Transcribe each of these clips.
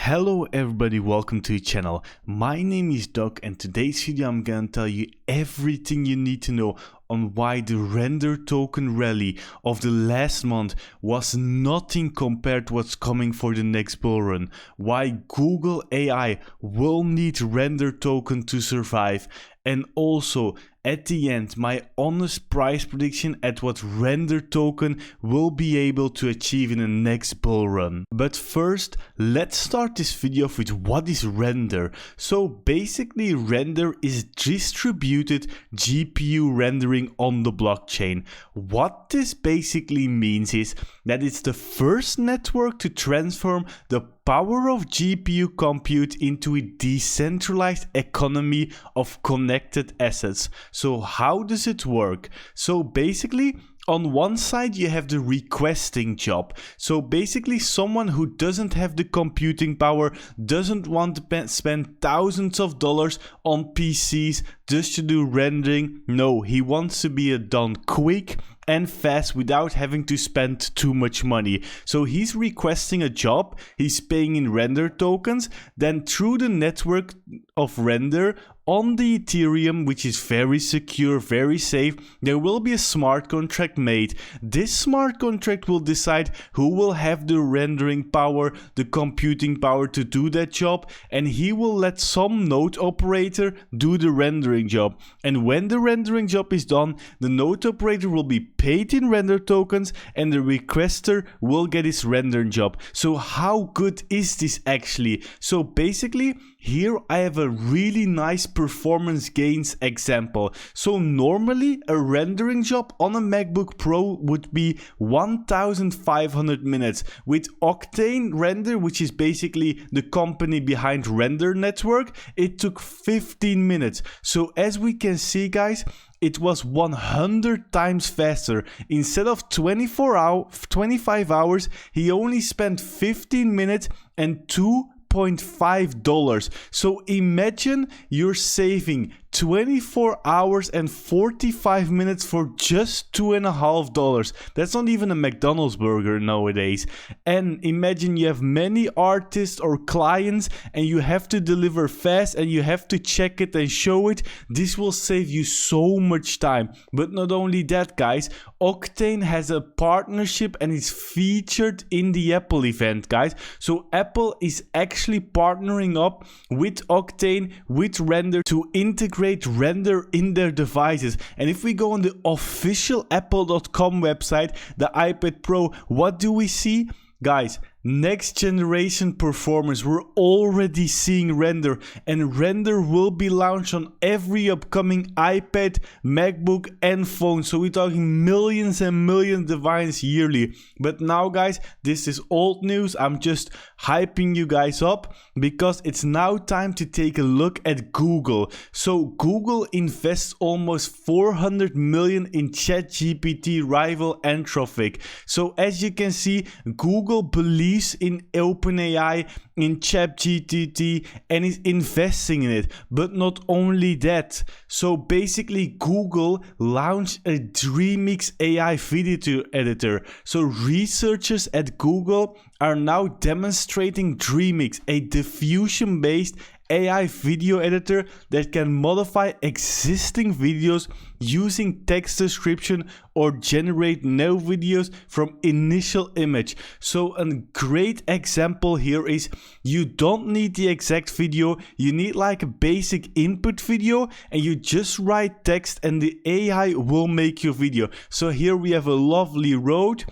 Hello everybody, welcome to the channel. My name is Doc and today's video I'm gonna tell you everything you need to know on why the render token rally of the last month was nothing compared to what's coming for the next bull run, why Google AI will need render token to survive, and also at the end my honest price prediction at what render token will be able to achieve in the next bull run. But first, let's start this video off with what is render. So basically render is distributed GPU rendering on the blockchain. What this basically means is that it's the first network to transform the power of GPU compute into a decentralized economy of connected assets. So how does it work? So basically, on one side you have the requesting job. So basically someone who doesn't have the computing power, doesn't want to spend thousands of dollars on PCs just to do rendering. No, he wants to be done quick and fast without having to spend too much money. So he's requesting a job, he's paying in render tokens, then through the network of render on the Ethereum, which is very secure, very safe, there will be a smart contract made. This smart contract will decide who will have the rendering power, the computing power to do that job, and he will let some node operator do the rendering job. And when the rendering job is done, the node operator will be paid in render tokens and the requester will get his rendering job. So how good is this actually? So basically, here I have a really nice performance gains example. So normally a rendering job on a MacBook Pro would be 1500 minutes. With Octane Render, which is basically the company behind Render Network, it took 15 minutes. So as we can see guys, it was 100 times faster. Instead of 25 hours, he only spent 15 minutes and $2.5. So imagine you're saving 24 hours and 45 minutes for just $2.50. That's not even a McDonald's burger nowadays. And imagine you have many artists or clients and you have to deliver fast and you have to check it and show it. This will save you so much time. But not only that guys, Octane has a partnership and is featured in the Apple event guys. So Apple is actually partnering up with Octane, with Render to integrate render in their devices. And if we go on the official apple.com website, the iPad Pro, what do we see? Guys, next generation performance. We're already seeing render, and render will be launched on every upcoming iPad, MacBook and phone. So we're talking millions and millions of devices yearly. But now guys, this is old news. I'm just hyping you guys up because it's now time to take a look at Google. So Google invests almost 400 million in ChatGPT rival Anthropic. So as you can see, Google believes in OpenAI, in ChatGPT, and is investing in it. But not only that, so basically Google launched a Dreamix AI video editor. So researchers at Google are now demonstrating Dreamix, a diffusion based AI video editor that can modify existing videos using text description or generate new videos from initial image. So a great example here is you don't need the exact video, you need like a basic input video and you just write text and the AI will make your video. So here we have a lovely road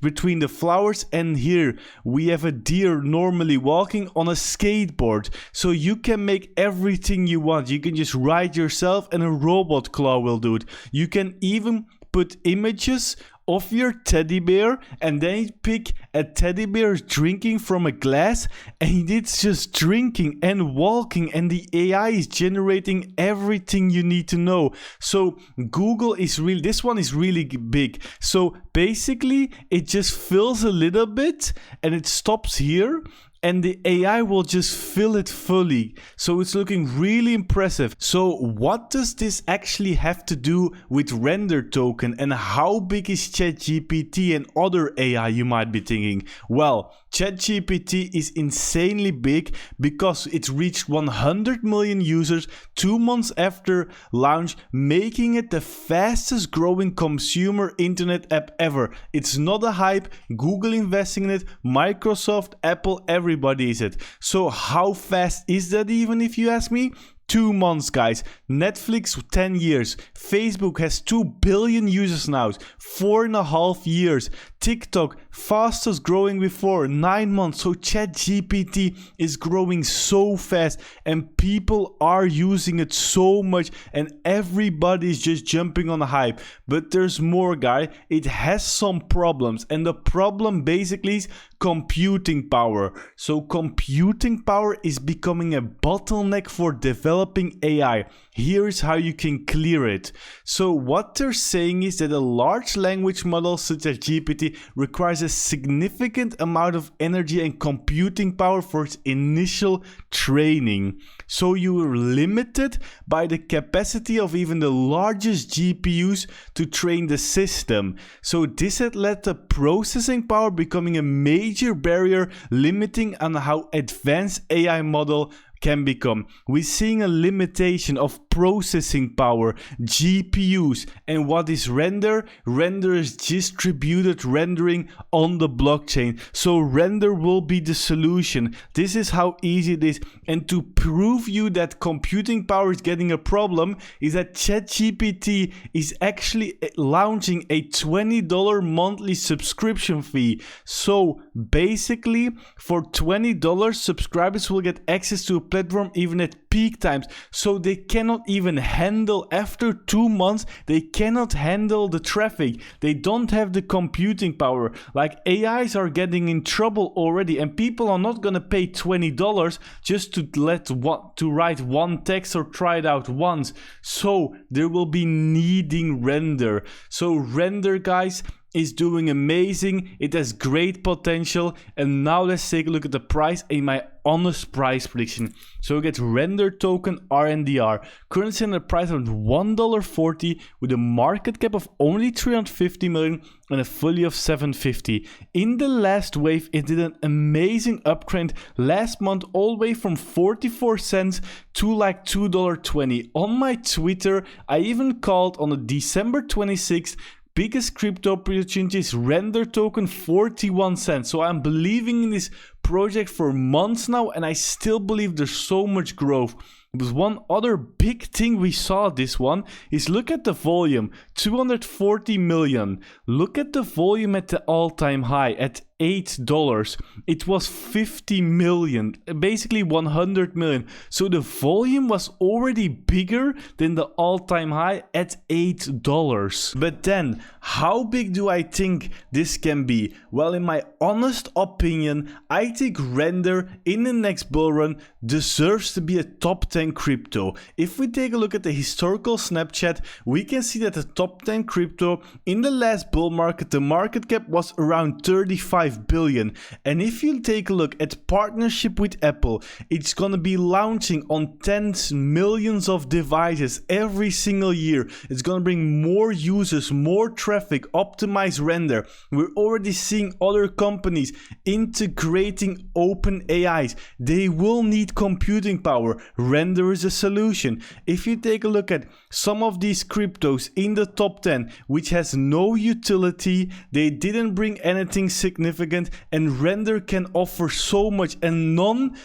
between the flowers and here we have a deer normally walking on a skateboard. So you can make everything you want. You can just write yourself and a robot claw will do it. You can even put images of your teddy bear and then you pick a teddy bear drinking from a glass and it's just drinking and walking and the AI is generating everything you need to know. So Google is really, this one is really big. So basically it just fills a little bit and it stops here and the AI will just fill it fully. So it's looking really impressive. So what does this actually have to do with render token, and how big is ChatGPT and other AI, you might be thinking? Well, ChatGPT is insanely big because it reached 100 million users 2 months after launch, making it the fastest growing consumer internet app ever. It's not a hype. Google investing in it, Microsoft, Apple, everybody is it. So how fast is that even, if you ask me? 2 months, guys. Netflix, 10 years. Facebook has 2 billion users now. 4.5 years. TikTok, fastest growing before, 9 months. So ChatGPT is growing so fast and people are using it so much and everybody is just jumping on the hype. But there's more, guy. It has some problems, and the problem basically is computing power. So computing power is becoming a bottleneck for developing AI. Here is how you can clear it. So what they're saying is that a large language model such as GPT requires a significant amount of energy and computing power for its initial training. So you are limited by the capacity of even the largest GPUs to train the system. So this had led to processing power becoming a major barrier, limiting on how advanced AI model can become. We're seeing a limitation of processing power, GPUs, and what is render? Render is distributed rendering on the blockchain. So render will be the solution. This is how easy it is. And to prove you that computing power is getting a problem is that ChatGPT is actually launching a $20 monthly subscription fee. So basically for $20, subscribers will get access to a platform even at peak times. So they cannot even handle, after 2 months, they cannot handle the traffic. They don't have the computing power. Like, AIs are getting in trouble already, and people are not gonna pay $20 just to write one text or try it out once. So they will be needing render. So render, guys, is doing amazing. It has great potential. And now let's take a look at the price and my honest price prediction. So we get render token RNDR, currently in the price of $1.40 with a market cap of only 350 million and a fully of 750. In the last wave, it did an amazing uptrend last month, all the way from 44 cents to like $2.20. On my Twitter, I even called on the December 26th, biggest crypto opportunity is render token 41 cents. So I'm believing in this project for months now, and I still believe there's so much growth. But one other big thing we saw this one is, look at the volume, 240 million. Look at the volume at the all-time high at $8. It was 50 million, basically 100 million. So the volume was already bigger than the all-time high at $8. But then, how big do I think this can be? Well, in my honest opinion, I think render in the next bull run deserves to be a top 10 crypto. If we take a look at the historical snapshot, we can see that the top 10 crypto in the last bull market, the market cap was around 35 billion. And if you take a look at partnership with Apple, it's gonna be launching on tens millions of devices every single year. It's gonna bring more users, more traffic, optimize render. We're already seeing other companies integrating open AIs. They will need computing power. Render is a solution. If you take a look at some of these cryptos in the top 10, which has no utility, they didn't bring anything significant, and render can offer so much, and none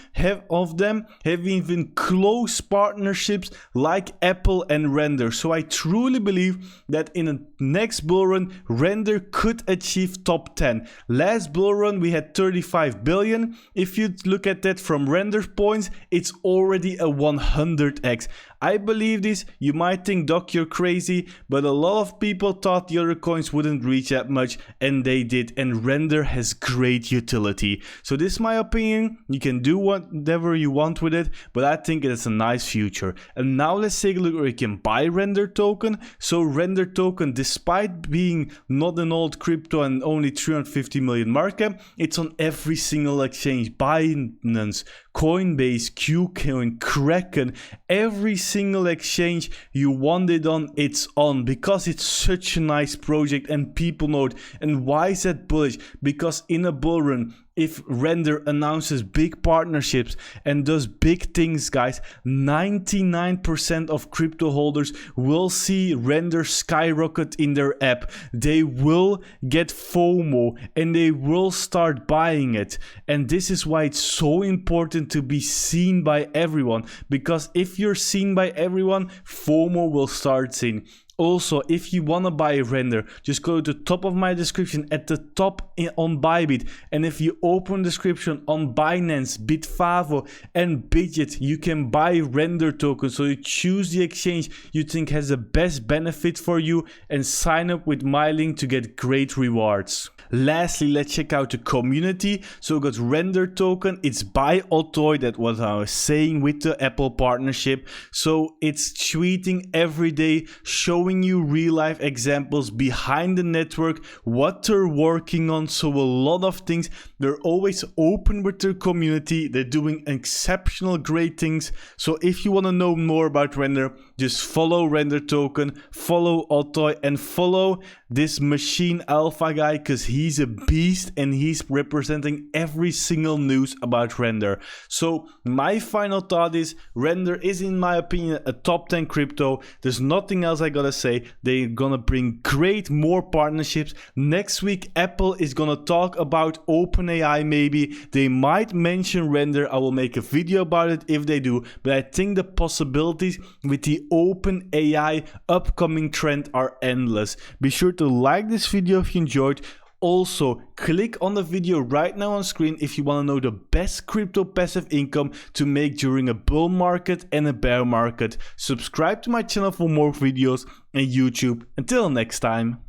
of them have even close partnerships like Apple and render. So I truly believe that in the next bull run, render could achieve top 10. Last bull run we had 35 billion. If you look at that from render points, it's already a 100x. I believe this. You might think, Doc, you're crazy, but a lot of people thought the other coins wouldn't reach that much, and they did, and render has has great utility. So this is my opinion. You can do whatever you want with it, but I think it is a nice future. And now let's take a look where you can buy Render token. So Render token, despite being not an old crypto and only 350 million market cap, it's on every single exchange. Binance, Coinbase, KuCoin, Kraken, every single exchange you want it on, it's on, because it's such a nice project and people know it. And why is that bullish? Because in a bull run, if Render announces big partnerships and does big things, guys, 99% of crypto holders will see Render skyrocket in their app. They will get FOMO and they will start buying it. And this is why it's so important to be seen by everyone, because if you're seen by everyone, FOMO will start seeing. Also, if you want to buy Render, just go to the top of my description at the top on Bybit. And if you open description on Binance, Bitfavo and Bidget, you can buy Render tokens. So you choose the exchange you think has the best benefit for you and sign up with my link to get great rewards. Lastly, let's check out the community. So we got Render token. It's by Otoy, that what I was saying with the Apple partnership. So it's tweeting every day, showing you real life examples behind the network, what they're working on. So a lot of things. They're always open with their community. They're doing exceptional great things. So if you want to know more about Render, just follow Render token, follow Otoy, and follow this Machine Alpha guy, because he's a beast and he's representing every single news about Render. So my final thought is Render is, in my opinion, a top 10 crypto. There's nothing else I gotta say. They're gonna bring great more partnerships. Next week Apple is gonna talk about OpenAI. Maybe they might mention Render. I will make a video about it if they do, but I think the possibilities with the OpenAI upcoming trend are endless. Be sure to like this video if you enjoyed. Also, click on the video right now on screen if you want to know the best crypto passive income to make during a bull market and a bear market. Subscribe to my channel for more videos and YouTube. Until next time.